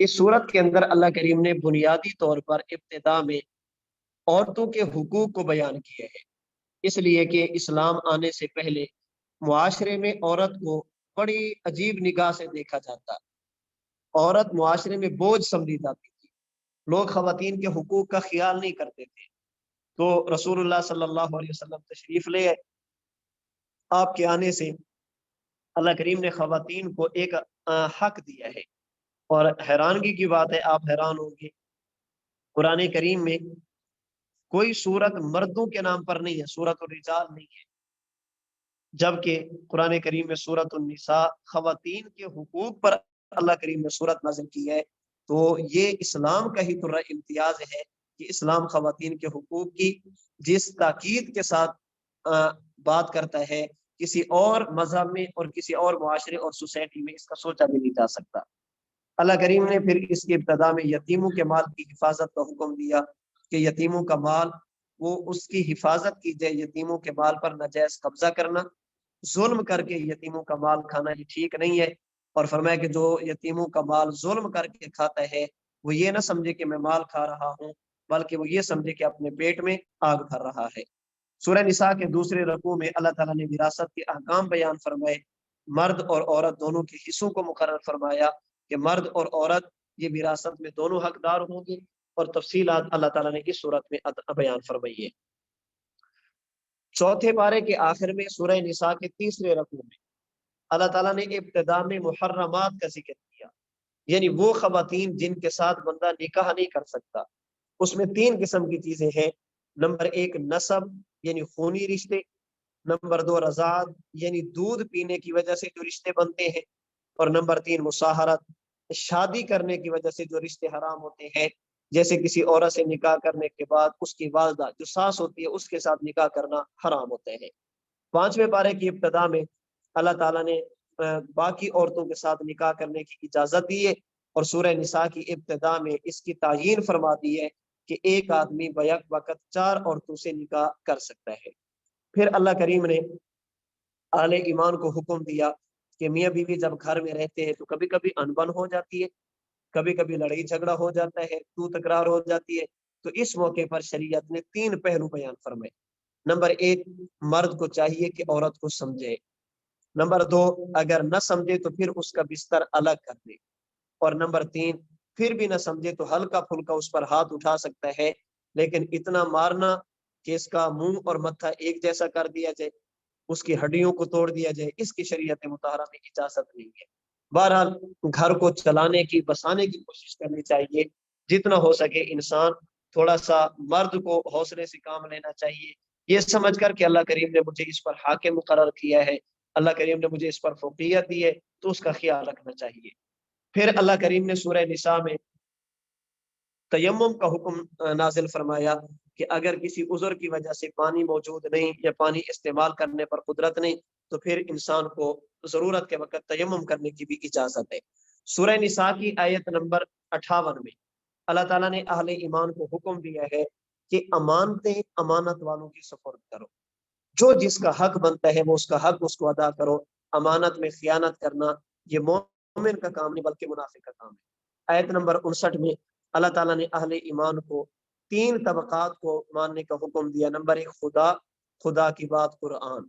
اس صورت کے اندر اللہ کریم نے بنیادی طور پر ابتدا میں عورتوں کے حقوق کو بیان کیے ہیں، اس لیے کہ اسلام آنے سے پہلے معاشرے میں عورت کو بڑی عجیب نگاہ سے دیکھا جاتا، عورت معاشرے میں بوجھ سمجھی جاتی تھی، لوگ خواتین کے حقوق کا خیال نہیں کرتے تھے۔ تو رسول اللہ صلی اللہ علیہ وسلم تشریف لے آئے، آپ کے آنے سے اللہ کریم نے خواتین کو ایک حق دیا ہے، اور حیرانگی کی بات ہے، آپ حیران ہوں گے، قرآن کریم میں کوئی سورت مردوں کے نام پر نہیں ہے، سورت الرجال نہیں ہے، جبکہ قرآن کریم میں سورت النساء خواتین کے حقوق پر اللہ کریم نے سورت نازل کی ہے۔ تو یہ اسلام کا ہی پورا امتیاز ہے کہ اسلام خواتین کے حقوق کی جس تاکید کے ساتھ بات کرتا ہے، کسی اور مذہب میں اور کسی اور معاشرے اور سوسائٹی میں اس کا سوچا بھی نہیں جا سکتا۔ اللہ کریم نے پھر اس کی ابتدا میں یتیموں کے مال کی حفاظت کا حکم دیا کہ یتیموں کا مال وہ اس کی حفاظت کی جائے، یتیموں کے مال پر ناجائز قبضہ کرنا، ظلم کر کے یتیموں کا مال کھانا یہ ٹھیک نہیں ہے، اور فرمایا کہ جو یتیموں کا مال ظلم کر کے کھاتا ہے وہ یہ نہ سمجھے کہ میں مال کھا رہا ہوں، بلکہ وہ یہ سمجھے کہ اپنے پیٹ میں آگ بھر رہا ہے۔ سورہ نساء کے دوسرے رکوع میں اللہ تعالیٰ نے وراثت کے احکام بیان فرمائے، مرد اور عورت دونوں کے حصوں کو مقرر فرمایا کہ مرد اور عورت یہ وراثت میں دونوں حقدار ہوں گے، اور تفصیلات اللہ تعالیٰ نے اس صورت میں بیان فرمائی ہے۔ چوتھے پارے کے آخر میں سورہ نساء کے تیسرے رکوع میں اللہ تعالیٰ نے ابتدا میں محرمات کا ذکر کیا، یعنی وہ خواتین جن کے ساتھ بندہ نکاح نہیں کر سکتا۔ اس میں 3 قسم کی چیزیں ہیں، نمبر 1 نسب یعنی خونی رشتے، نمبر 2 رضاعت یعنی دودھ پینے کی وجہ سے جو رشتے بنتے ہیں، اور نمبر 3 مصاہرت، شادی کرنے کی وجہ سے جو رشتے حرام ہوتے ہیں، جیسے کسی عورت سے نکاح کرنے کے بعد اس کی والدہ جو ساس ہوتی ہے اس کے ساتھ نکاح کرنا حرام ہوتے ہیں۔ 5ویں پارے کی ابتدا میں اللہ تعالیٰ نے باقی عورتوں کے ساتھ نکاح کرنے کی اجازت دی ہے، اور سورہ نساء کی ابتدا میں اس کی تعیین فرما دی ہے کہ ایک آدمی بیک وقت 4 عورتوں سے نکاح کر سکتا ہے۔ پھر اللہ کریم نے اہل ایمان کو حکم دیا کہ میاں بیوی جب گھر میں رہتے ہیں تو کبھی کبھی انبن ہو جاتی ہے، کبھی کبھی لڑائی جھگڑا ہو جاتا ہے، تو تکرار ہو جاتی ہے، تو اس موقع پر شریعت نے 3 پہلو بیان فرمائے۔ نمبر 1 مرد کو چاہیے کہ عورت کو سمجھے، نمبر 2 اگر نہ سمجھے تو پھر اس کا بستر الگ کر دے، اور نمبر 3 پھر بھی نہ سمجھے تو ہلکا پھلکا اس پر ہاتھ اٹھا سکتا ہے، لیکن اتنا مارنا کہ اس کا منہ اور متھا ایک جیسا کر دیا جائے، اس کی ہڈیوں کو توڑ دیا جائے، اس کی شریعت مطہرہ میں اجازت نہیں ہے۔ بہرحال گھر کو چلانے کی بسانے کی کوشش کرنی چاہیے، جتنا ہو سکے انسان تھوڑا سا مرد کو حوصلے سے کام لینا چاہیے، یہ سمجھ کر کہ اللہ کریم نے مجھے اس پر حاکم مقرر کیا ہے، اللہ کریم نے مجھے اس پر فوقیت دی ہے، تو اس کا خیال رکھنا چاہیے۔ پھر اللہ کریم نے سورہ نساء میں تیمم کا حکم نازل فرمایا کہ اگر کسی عذر کی وجہ سے پانی موجود نہیں یا پانی استعمال کرنے پر قدرت نہیں تو پھر انسان کو ضرورت کے وقت تیمم کرنے کی بھی اجازت ہے۔ سورہ نساء کی آیت نمبر 58 میں اللہ تعالیٰ نے اہل ایمان کو حکم دیا ہے کہ امانتیں امانت والوں کی سپرد کرو، جو جس کا حق بنتا ہے وہ اس کا حق اس کو ادا کرو، امانت میں خیانت کرنا یہ مومن کا کام نہیں بلکہ منافق کا کام ہے۔ آیت نمبر 59 میں اللہ تعالیٰ نے اہل ایمان کو 3 طبقات کو ماننے کا حکم دیا۔ نمبر 1 خدا کی بات قرآن،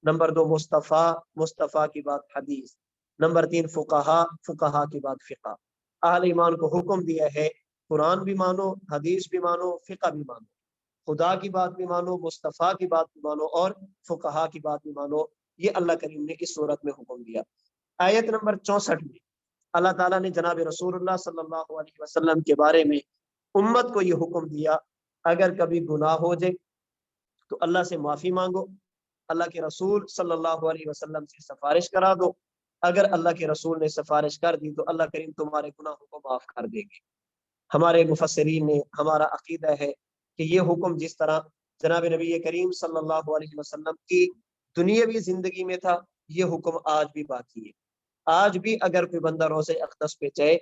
نمبر 2 مصطفیٰ کی بات حدیث، نمبر 3 فقہا کی بات فقہ۔ اہل ایمان کو حکم دیا ہے قرآن بھی مانو، حدیث بھی مانو، فقہ بھی مانو، خدا کی بات بھی مانو، مصطفیٰ کی بات بھی مانو، اور فقہا کی بات بھی مانو، یہ اللہ کریم نے اس صورت میں حکم دیا۔ آیت نمبر 64 میں اللہ تعالیٰ نے جناب رسول اللہ صلی اللہ علیہ وسلم کے بارے میں امت کو یہ حکم دیا اگر کبھی گناہ ہو جائے تو اللہ سے معافی مانگو، اللہ کے رسول صلی اللہ علیہ وسلم سے سفارش کرا دو، اگر اللہ کے رسول نے سفارش کر دی تو اللہ کریم تمہارے گناہوں کو معاف کر دیں گے۔ ہمارے مفسرین نے ہمارا عقیدہ ہے کہ یہ حکم جس طرح جناب نبی کریم صلی اللہ علیہ وسلم کی دنیاوی زندگی میں تھا، یہ حکم آج بھی باقی ہے۔ آج بھی اگر کوئی بندہ روزہ اقدس پہ جائے،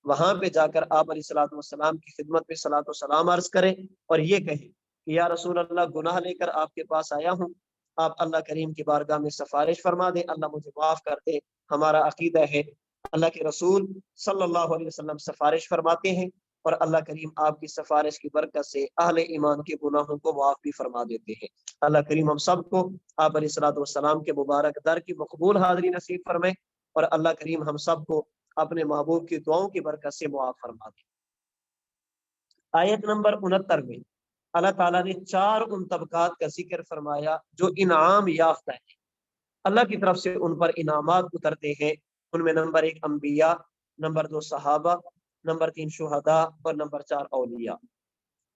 وہاں پہ جا کر آپ علیہ الصلوۃ والسلام کی خدمت میں صلاۃ و سلام عرض کرے اور یہ کہے کہ یا رسول اللہ گناہ لے کر آپ کے پاس آیا ہوں، آپ اللہ کریم کی بارگاہ میں سفارش فرما دیں، اللہ مجھے معاف کر دے۔ ہمارا عقیدہ ہے اللہ کے رسول صلی اللہ علیہ وسلم سفارش فرماتے ہیں اور اللہ کریم آپ کی سفارش کی برکت سے اہل ایمان کے گناہوں کو معاف بھی فرما دیتے ہیں۔ اللہ کریم ہم سب کو آپ علیہ الصلوۃ والسلام کے مبارک در کی مقبول حاضری نصیب فرمائے اور اللہ کریم ہم سب کو اپنے محبوب کی دعاؤں کی برکت سے معاف فرما دے۔ آیت نمبر 69 میں اللہ تعالیٰ نے 4 ان طبقات کا ذکر فرمایا جو انعام یافتہ ہیں، اللہ کی طرف سے ان پر انعامات اترتے ہیں۔ ان میں نمبر 1 انبیاء، نمبر 2 صحابہ، نمبر 3 شہداء اور نمبر 4 اولیاء۔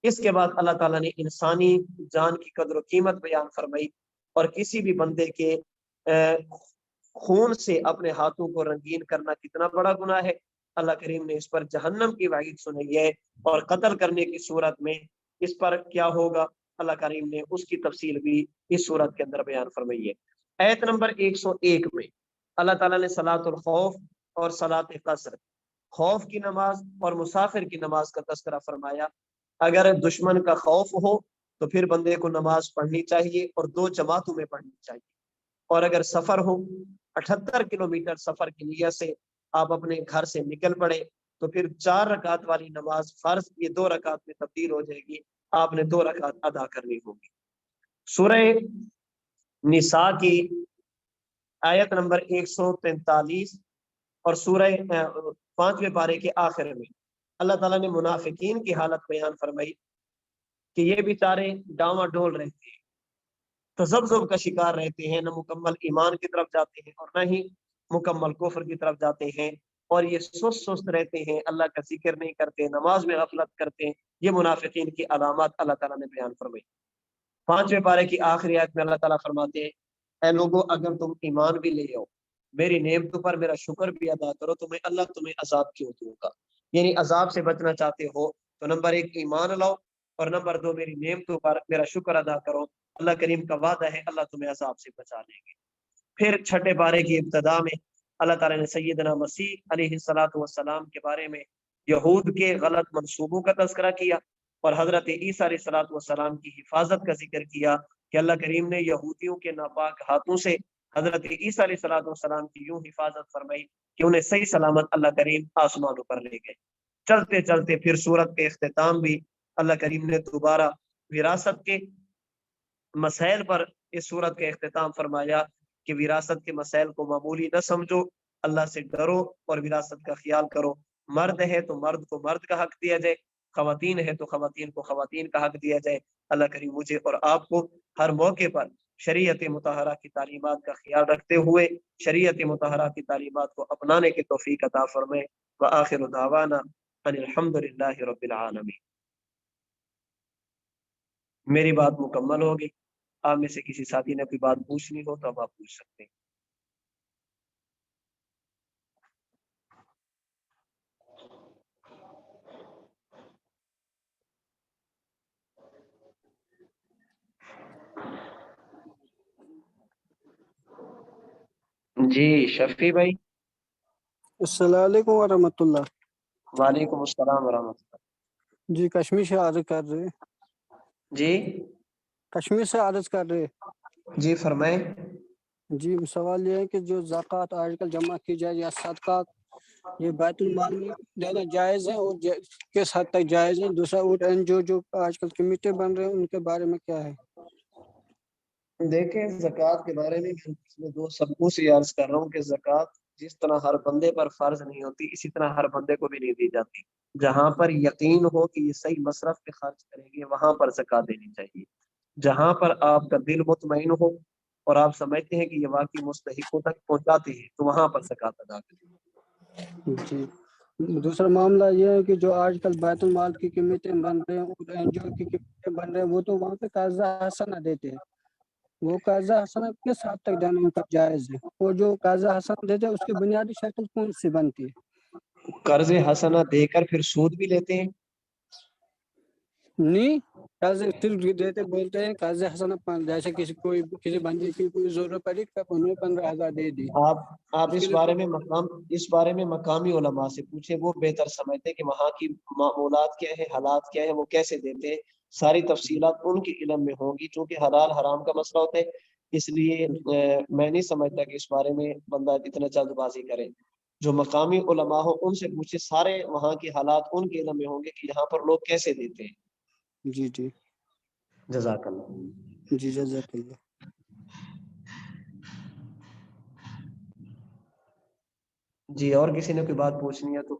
اس کے بعد اللہ تعالیٰ نے انسانی جان کی قدر و قیمت بیان فرمائی اور کسی بھی بندے کے خون سے اپنے ہاتھوں کو رنگین کرنا کتنا بڑا گناہ ہے، اللہ کریم نے اس پر جہنم کی وعید سنائی ہے، اور قتل کرنے کی صورت میں اس پر کیا ہوگا اللہ کریم نے اس کی تفصیل بھی اس صورت کے اندر بیان فرمائی ہے۔ آیت نمبر 101 میں اللہ تعالیٰ نے صلاۃ الخوف اور صلاۃ قصر، خوف کی نماز اور مسافر کی نماز کا تذکرہ فرمایا۔ اگر دشمن کا خوف ہو تو پھر بندے کو نماز پڑھنی چاہیے اور 2 جماعتوں میں پڑھنی چاہیے، اور اگر سفر ہو 78 کلومیٹر سفر کی نیت سے آپ اپنے گھر سے نکل پڑے تو پھر 4 رکعت والی نماز فرض یہ 2 رکعت میں تبدیل ہو جائے گی، آپ نے 2 رکعت ادا کرنی ہوگی۔ سورہ نساء کی آیت نمبر 143 اور سورہ 5ویں پارے کے آخر میں اللہ تعالیٰ نے منافقین کی حالت بیان فرمائی کہ یہ بیچارے ڈاواں ڈول رہتے ہیں، تذبذب کا شکار رہتے ہیں، نہ مکمل ایمان کی طرف جاتے ہیں اور نہ ہی مکمل کفر کی طرف جاتے ہیں، اور یہ سست رہتے ہیں، اللہ کا ذکر نہیں کرتے، نماز میں غفلت کرتے ہیں۔ یہ منافقین کی علامات اللہ تعالیٰ نے بیان فرمائی۔ 5ویں پارے کی آخری آیت میں اللہ تعالیٰ فرماتے ہیں اے لوگو اگر تم ایمان بھی لے آؤ، میری نعمتوں پر میرا شکر بھی ادا کرو تو میں اللہ تمہیں عذاب کیوں دوں گا؟ یعنی عذاب سے بچنا چاہتے ہو تو نمبر 1 ایمان لاؤ اور نمبر 2 میری نعمتوں پر میرا شکر ادا کرو، اللہ کریم کا وعدہ ہے اللہ تمہیں عذاب سے بچا لیں گے۔ پھر 6 پارے کی ابتدا میں اللہ تعالیٰ نے سیدنا مسیح علیہ الصلوۃ والسلام کے بارے میں یہود کے غلط منصوبوں کا تذکرہ کیا اور حضرت عیسیٰ علیہ الصلوۃ والسلام کی حفاظت کا ذکر کیا کہ اللہ کریم نے یہودیوں کے ناپاک ہاتھوں سے حضرت عیسیٰ علیہ الصلوۃ والسلام کی یوں حفاظت فرمائی کہ انہیں صحیح سلامت اللہ کریم آسمانوں پر لے گئے۔ چلتے چلتے پھر سورت کے اختتام بھی اللہ کریم نے دوبارہ وراثت کے مسائل پر اس سورت کا اختتام فرمایا کہ وراثت کے مسائل کو معمولی نہ سمجھو، اللہ سے ڈرو اور وراثت کا خیال کرو۔ مرد ہے تو مرد کو مرد کا حق دیا جائے، خواتین ہے تو خواتین کو خواتین کا حق دیا جائے۔ اللہ کریم مجھے اور آپ کو ہر موقع پر شریعت مطہرہ کی تعلیمات کا خیال رکھتے ہوئے شریعت مطہرہ کی تعلیمات کو اپنانے کی توفیق عطا فرمائے۔ وآخر دعوانا ان الحمد للہ رب العالمین۔ میری بات مکمل ہوگی، آپ میں سے کسی ساتھی نے کوئی بات پوچھنی ہو تو اب آپ پوچھ سکتے ہیں۔ جی شفیع بھائی۔ السلام علیکم ورحمۃ اللہ۔ وعلیکم السلام ورحمۃ اللہ۔ جی کشمیر سے عرض کر رہے، جی کشمیر سے عرض کر رہے۔ جی فرمائیں۔ جی سوال یہ ہے کہ جو زکوٰۃ آج کل جمع کی جائے یا صدقات، یہ بیت المال میں دینا جائز ہے اور کس حد تک جائز ہے؟ دوسرا NGO جو آج کل کمیٹے بن رہے ہیں ان کے بارے میں کیا ہے؟ دیکھیں زکوٰۃ کے بارے میں میں 2 سبقوں سے عرض کر رہا ہوں کہ زکوٰۃ جس طرح ہر بندے پر فرض نہیں ہوتی اسی طرح ہر بندے کو بھی نہیں دی جاتی۔ جہاں پر یقین ہو کہ یہ صحیح مصرف پہ خرچ کریں گے وہاں پر زکوٰۃ دینی چاہیے۔ جہاں پر آپ کا دل مطمئن ہو اور آپ سمجھتے ہیں کہ یہ واقعی مستحقوں تک پہنچاتے ہیں تو وہاں پر زکوٰۃ ادا کریں۔ جی دوسرا معاملہ یہ ہے کہ جو آج کل بیت المال کی کمیٹیں بن رہے ہیں اور NGO کی کمیٹیں بن رہے ہیں وہ تو وہاں پہ قرضہ حسنہ دیتے ہیں، وہ قرضہ حسنہ کس حد تک دینا ان کا جائز ہے؟ اور جو قرضہ حسنہ دیتے ہیں اس کی بنیادی شکل کون سی بنتی ہے؟ قرض حسنہ دے کر پھر سود بھی لیتے ہیں؟ نہیں، قرض صرف دیتے بولتے ہیں قرض حسنہ، جیسے کسی بندے کی کوئی ضرورت پڑی انہیں 15,000 دے دی۔ آپ اس بارے میں مقامی علماء سے پوچھیں، وہ بہتر سمجھتے ہیں کہ وہاں کی معمولات کیا ہے، حالات کیا ہے، وہ کیسے دیتے ہیں، ساری تفصیلات ان کے علم میں ہوں گی۔ چونکہ حلال حرام کا مسئلہ ہوتا ہے اس لیے میں نہیں سمجھتا کہ اس بارے میں بندہ اتنا جلد بازی کرے۔ جو مقامی علماء ہو ان سے پوچھے، سارے وہاں کے حالات ان کے علم میں ہوں گے کہ یہاں پر لوگ کیسے دیتے ہیں۔ جی جی جزاک اللہ۔ جی جزاک اللہ۔ جی اور کسی نے کوئی بات پوچھنی ہے تو؟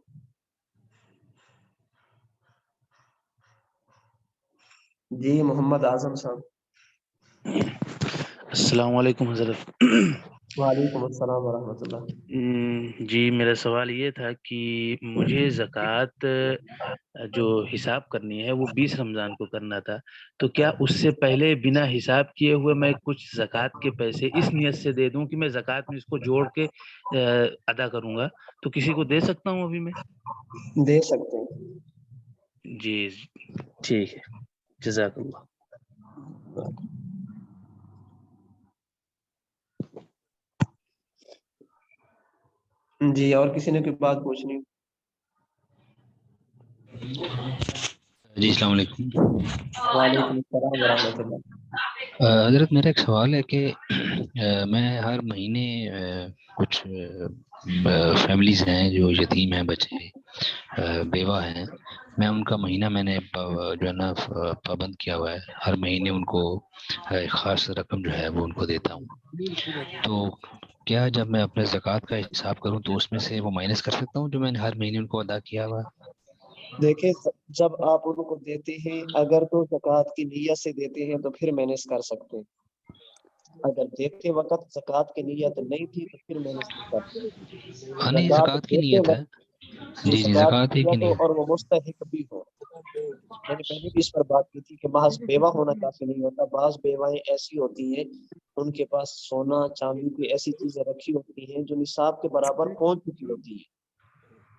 جی محمد اعظم صاحب۔ السلام علیکم حضرت۔ وعلیکم السلام ورحمۃ اللہ۔ جی میرا سوال یہ تھا کہ مجھے زکوٰۃ جو حساب کرنی ہے وہ 20 رمضان کو کرنا تھا، تو کیا اس سے پہلے بنا حساب کیے ہوئے میں کچھ زکوٰۃ کے پیسے اس نیت سے دے دوں کہ میں زکوٰۃ میں اس کو جوڑ کے ادا کروں گا، تو کسی کو دے سکتا ہوں ابھی میں؟ دے سکتے ہیں۔ جی ٹھیک ہے، جزاک اللہ۔ جی اور کسی نے کوئی بات پوچھنی؟ جی السلام علیکم۔ وعلیکم السلام ورحمۃ اللہ۔ حضرت میرا ایک سوال ہے کہ میں ہر مہینے کچھ فیملیز ہیں جو یتیم ہیں، بچے بیوہ ہیں، میں ان کا مہینہ میں نے جو ہے نا پابند کیا ہوا ہے، ہر مہینے ان کو ایک خاص رقم جو ہے وہ ان کو دیتا ہوں، تو کیا جب میں اپنے زکوٰۃ کا حساب کروں تو اس میں سے وہ مائنس کر سکتا ہوں جو میں نے ہر مہینے ان کو ادا کیا ہوا ہے؟ دیکھیں جب آپ ان کو دیتے ہیں، اگر تو زکوٰۃ کی نیت سے دیتے ہیں تو پھر مینیج کر سکتے ہیں، اگر دیتے وقت زکوٰۃ کی نیت نہیں تھی تو پھر مینیج نہیں کرتے۔ ہاں نہیں، زکوٰۃ زکوٰۃ کی دیتے نیت ہے۔ وقت جی جی، زکوٰۃ زکوٰۃ کی ہی کی نیت ہو نیت۔ اور وہ مستحق بھی ہو۔ میں نے پہلے بھی اس پر بات کی تھی کہ محض بیوہ ہونا کافی نہیں ہوتا، بعض بیوائیں ایسی ہوتی ہیں ان کے پاس سونا چاندی کی ایسی چیزیں رکھی ہوتی ہیں جو نصاب کے برابر پہنچ چکی ہوتی ہیں،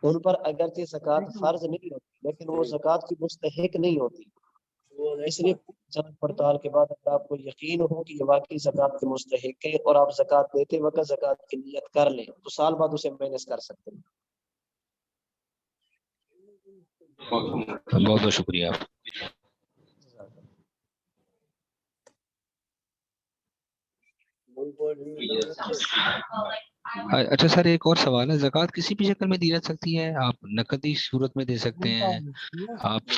ان پر اگرچہ زکوٰۃ فرض نہیں ہوتی لیکن وہ زکوٰۃ کی مستحق نہیں ہوتی، اس لیے جانچ پڑتال کے بعد اگر آپ کو یقین ہو کہ یہ واقعی زکوٰۃ کے مستحق ہے اور آپ زکوٰۃ دیتے وقت زکوٰۃ کی نیت کر لیں تو سال بعد اسے مینیج کر سکتے ہیں۔ بہت بہت شکریہ آپ۔ اچھا سر، ایک اور سوال ہے، زکوٰۃ کسی بھی شکل میں دی جا سکتی ہے؟ آپ نقدی صورت میں دے سکتے ہیں، آپ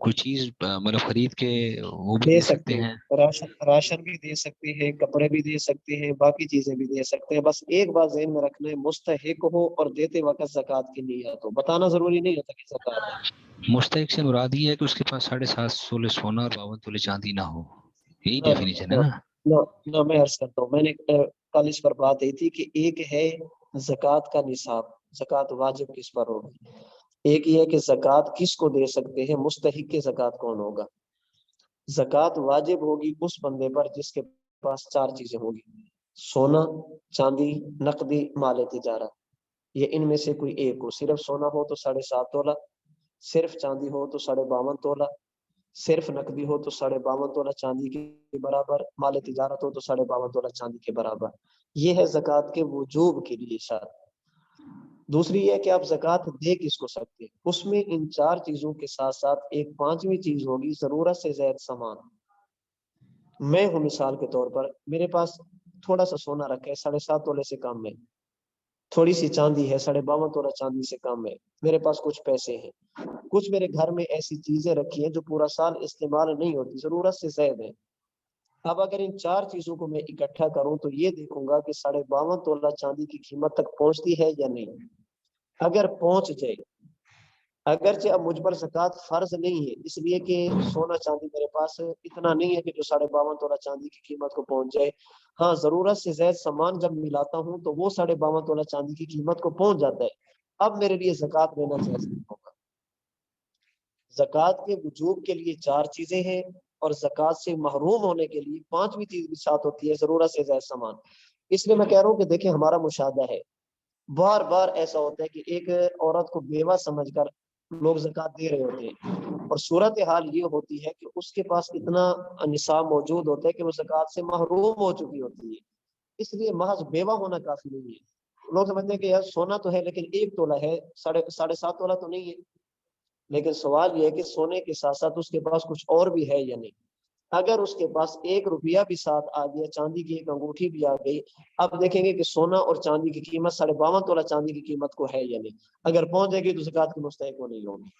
کوئی چیز مطلب خرید کے وہ بھی دے دے سکتے ہیں؟ راشن بھی دے سکتے ہیں، کپڑے بھی دے سکتے ہیں، باقی چیزیں بھی دے سکتے ہیں، بس ایک بات ذہن میں رکھنا ہے مستحق ہو اور دیتے وقت زکوٰۃ کی نیت ہو، بتانا ضروری نہیں ہوتا کہ زکوٰۃ ہے۔ مستحق سے مراد یہ ہے کہ اس کے پاس 7.5 تولے سونا اور 52 تولے چاندی نہ ہو، یہی ڈیفینیشن ہے نا؟ نہ میں عرض کرتا ہوں، میں نے کل اس پر بات کی تھی کہ ایک ہے زکوٰۃ کا نصاب، زکوٰۃ واجب کس پر ہوگی، ایک یہ ہے کہ زکوٰۃ کس کو دے سکتے ہیں، مستحق کے زکوٰۃ کون ہوگا۔ زکوٰۃ واجب ہوگی اس بندے پر جس کے پاس 4 چیزیں ہوگی، سونا چاندی نقدی مال تجارت، یہ ان میں سے کوئی ایک ہو، صرف سونا ہو تو 7.5 تولہ، صرف چاندی ہو تو 52.5 تولہ، صرف نقدی ہو تو 52.5 تولہ چاندی کے برابر، مال تجارت ہو تو 52.5 تولہ چاندی کے برابر، یہ ہے زکوٰۃ کے وجوب کے لیے شرط۔ دوسری یہ ہے کہ آپ زکوٰۃ دے کس کو سکتے ہیں، اس میں ان 4 چیزوں کے ساتھ ساتھ ایک 5ویں چیز ہوگی، ضرورت سے زائد سامان۔ میں ہوں مثال کے طور پر، میرے پاس تھوڑا سا سونا رکھا ہے 7.5 تولے سے کم میں، تھوڑی سی چاندی ہے 52.5 تولہ چاندی سے کم ہے، میرے پاس کچھ پیسے ہیں، کچھ میرے گھر میں ایسی چیزیں رکھی ہیں جو پورا سال استعمال نہیں ہوتی، ضرورت سے زائد ہے۔ اب اگر ان 4 چیزوں کو میں اکٹھا کروں تو یہ دیکھوں گا کہ 52.5 تولہ چاندی کی قیمت تک پہنچتی ہے یا نہیں۔ اگر پہنچ جائے، اگرچہ اب مجھ پر زکوٰۃ فرض نہیں ہے اس لیے کہ سونا چاندی میرے پاس اتنا نہیں ہے کہ جو 52.5 تولہ چاندی کی قیمت کو پہنچ جائے، ہاں ضرورت سے زائد سامان جب ملاتا ہوں تو وہ 52.5 تولہ چاندی کی قیمت کو پہنچ جاتا ہے، اب میرے لیے زکوٰۃ دینا جائز نہیں ہوگا۔ زکوٰۃ کے وجوب کے لیے 4 چیزیں ہیں اور زکوٰۃ سے محروم ہونے کے لیے 5ویں چیز بھی ساتھ ہوتی ہے، ضرورت سے زائد سامان۔ اس لیے میں کہہ رہا ہوں کہ دیکھیں ہمارا مشاہدہ ہے، بار بار ایسا ہوتا ہے کہ ایک عورت کو بیوہ سمجھ کر لوگ زکوٰۃ دے رہے ہوتے ہیں اور صورتحال یہ ہوتی ہے کہ اس کے پاس اتنا نصاب موجود ہوتا ہے کہ وہ زکوٰۃ سے محروم ہو چکی ہوتی ہے، اس لیے محض بیوہ ہونا کافی نہیں ہے۔ لوگ سمجھتے ہیں کہ یار سونا تو ہے لیکن 1 تولہ ہے، 7.5 تولہ تو نہیں ہے، لیکن سوال یہ ہے کہ سونے کے ساتھ ساتھ اس کے پاس کچھ اور بھی ہے یا نہیں۔ اگر اس کے پاس 1 روپیہ بھی ساتھ آ گیا، چاندی کی ایک انگوٹھی بھی آ گئی، اب دیکھیں گے کہ سونا اور چاندی کی قیمت 52.5 تولہ چاندی کی قیمت کو ہے یا نہیں، اگر پہنچ جائے گی تو زکوٰۃ کی مستحق وہ نہیں ہوگی۔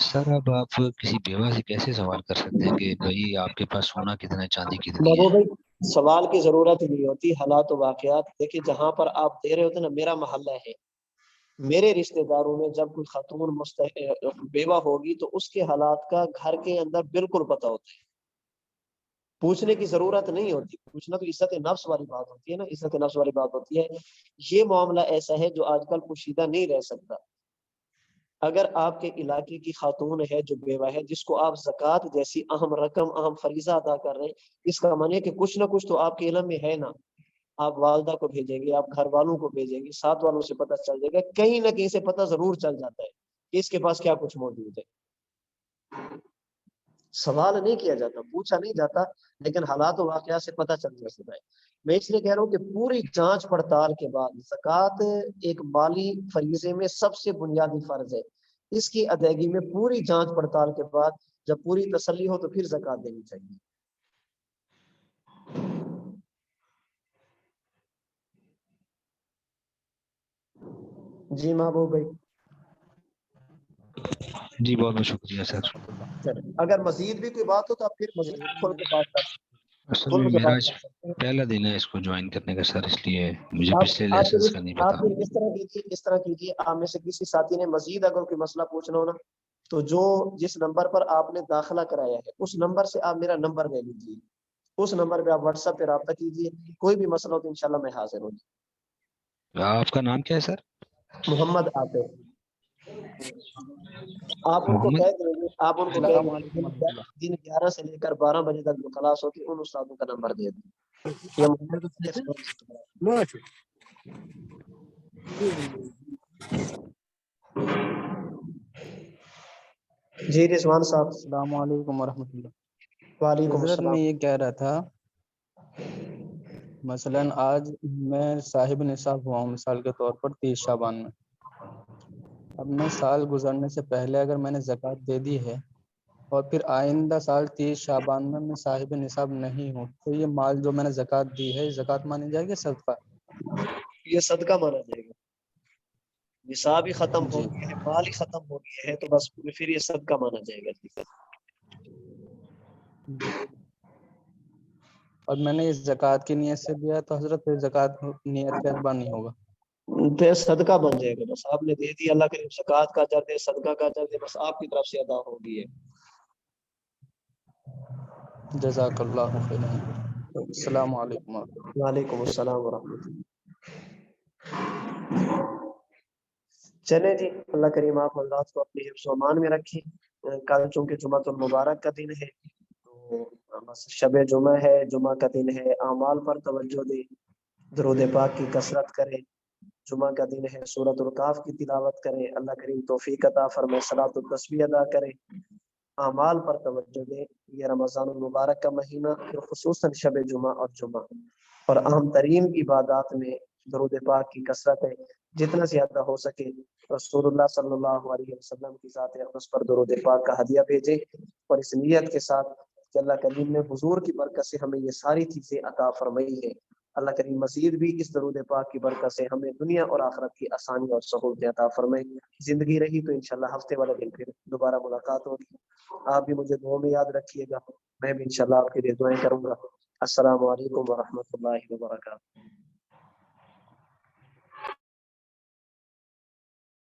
سر اب آپ کسی بیوہ سے کیسے سوال کر سکتے ہیں کہ بھائی آپ کے پاس سونا کتنا ہے، چاندی کتنی بابو ہے؟ بھائی سوال کی ضرورت نہیں ہوتی، حالات و واقعات دیکھیں، جہاں پر آپ دے رہے ہوتے ہیں نا، میرا محلہ ہے، میرے رشتہ داروں میں جب کوئی خاتون بیوہ ہوگی تو اس کے حالات کا گھر کے اندر بالکل پتہ ہوتا ہے، پوچھنے کی ضرورت نہیں ہوتی، پوچھنا تو عزت نفس والی بات ہوتی ہے نا، عزت نفس والی بات ہوتی ہے۔ یہ معاملہ ایسا ہے جو آج کل پوشیدہ نہیں رہ سکتا۔ اگر آپ کے علاقے کی خاتون ہے جو بیوہ ہے، جس کو آپ زکوٰۃ جیسی اہم رقم، اہم فریضہ ادا کر رہے ہیں، اس کا معنی ہے کہ کچھ نہ کچھ تو آپ کے علم میں ہے نا، آپ والدہ کو بھیجیں گے، آپ گھر والوں کو بھیجیں گے، ساتھ والوں سے پتہ چل جائے گا، کہیں نہ کہیں سے پتہ ضرور چل جاتا ہے کہ اس کے پاس کیا کچھ موجود ہے۔ سوال نہیں کیا جاتا، پوچھا نہیں جاتا، لیکن حالات و واقعات سے پتہ چل جاتا ہے۔ میں اس لیے کہہ رہا ہوں کہ پوری جانچ پڑتال کے بعد، زکوٰۃ ایک مالی فریضے میں سب سے بنیادی فرض ہے، اس کی ادائیگی میں پوری جانچ پڑتال کے بعد جب پوری تسلی ہو تو پھر زکوٰۃ دینی چاہیے۔ جی محبوب بھائی، جی بہت بہت شکریہ سر۔ اگر مزید بھی کوئی بات ہو تو آپ پھر مزید کھل کے بات کر سکتے اصل ہیں، میں کھل کے میرا بات آج کر سکتے ہیں۔ پہلا دن ہے اس کو جوائن کرنے کا سر، اس لیے مجھے پچھلے آپ لیسنس کا نہیں آپ پتا۔ پھر اس طرح کیجیے، آپ میں سے کسی ساتھی نے مزید اگر کوئی مسئلہ پوچھنا ہو نا، تو جس نمبر پر آپ نے داخلہ کرایا ہے اس نمبر سے آپ میرا نمبر لے لیجیے، اس نمبر پہ آپ واٹس ایپ پہ رابطہ کیجیے، کوئی بھی مسئلہ ہو تو انشاءاللہ میں حاضر ہوں۔ آپ کا نام کیا ہے سر؟ محمد عاطف، آپ ان کو محمد؟ کہہ دیں گے، آپ ان کو کہہ السلام دیں گے علیکم ورحمۃ اللہ۔ دن 11 سے لے کر 12 بجے تک جو کلاس ہوتی ہے ان استادوں کا نمبر دے دیں۔ یہ محمد عاطف۔ جی رضوان صاحب۔ السلام علیکم ورحمۃ اللہ۔ وعلیکم حضرت میں السلام۔ یہ کہہ رہا تھا، مثلاً آج میں صاحب نصاب ہوا ہوں مثال کے طور پر 30 شعبان میں، اب میں سال گزرنے سے پہلے اگر میں نے زکوٰۃ دے دی ہے اور پھر آئندہ سال 30 شعبان میں صاحب نصاب نہیں ہوں، تو یہ مال جو میں نے زکوٰۃ دی ہے زکوٰۃ مانی جائے گی صدقہ؟ یہ صدقہ مانا جائے گا، نصاب ہی ختم ہو جی، گیا ہے، مال ہی ختم ہو گیا ہے، تو بس پھر یہ صدقہ مانا جائے گا۔ اور میں نے اس زکوٰۃ کی نیت سے دیا تو حضرت پھر زکوٰۃ نیت کے اعتبار نہیں ہوگا؟ پھر صدقہ بن جائے گا، بس آپ نے دے دی، اللہ کریم زکوٰۃ کا اجر دے، صدقہ کا اجر دے، بس آپ کی طرف سے ادا ہوگی ہے۔ جزاک اللہ خیرا۔ السلام علیکم۔ وعلیکم السلام ورحمۃ اللہ۔ چلے جی، اللہ کریم آپ حضرات کو اپنی حفظ و امان میں رکھیں۔ کل چونکہ جمعۃ المبارک کا دن ہے، تو بس شب جمعہ ہے، جمعہ کا دن ہے، اعمال پر توجہ دیں، درود پاک کی کثرت کریں، جمعہ کا دن ہے، سورۃ الکہف کی تلاوت کریں، اللہ کریم توفیق عطا فرمائے، صلاۃ التسبیح ادا کریں، اعمال پر توجہ دیں۔ یہ رمضان المبارک کا مہینہ، پھر خصوصاً شب جمعہ اور جمعہ اور اہم ترین عبادات میں درود پاک کی کثرت ہے، جتنا زیادہ ہو سکے رسول اللہ صلی اللہ علیہ وسلم کی ذات اقدس پر درود پاک کا ہدیہ بھیجیں، اور اس نیت کے ساتھ کہ اللہ کریم نے حضور کی برکت سے ہمیں یہ ساری چیزیں عطا فرمائی ہے، اللہ کریم مزید بھی اس درود پاک کی برکت سے ہمیں دنیا اور آخرت کی آسانی اور سہولتیں عطا فرمائے۔ زندگی رہی تو انشاءاللہ ہفتے والے دن پھر دوبارہ ملاقات ہوگی۔ آپ بھی مجھے دعاؤں میں یاد رکھیے گا، میں بھی انشاءاللہ آپ کے لیے دعائیں کروں گا۔ السلام علیکم ورحمۃ اللہ وبرکاتہ۔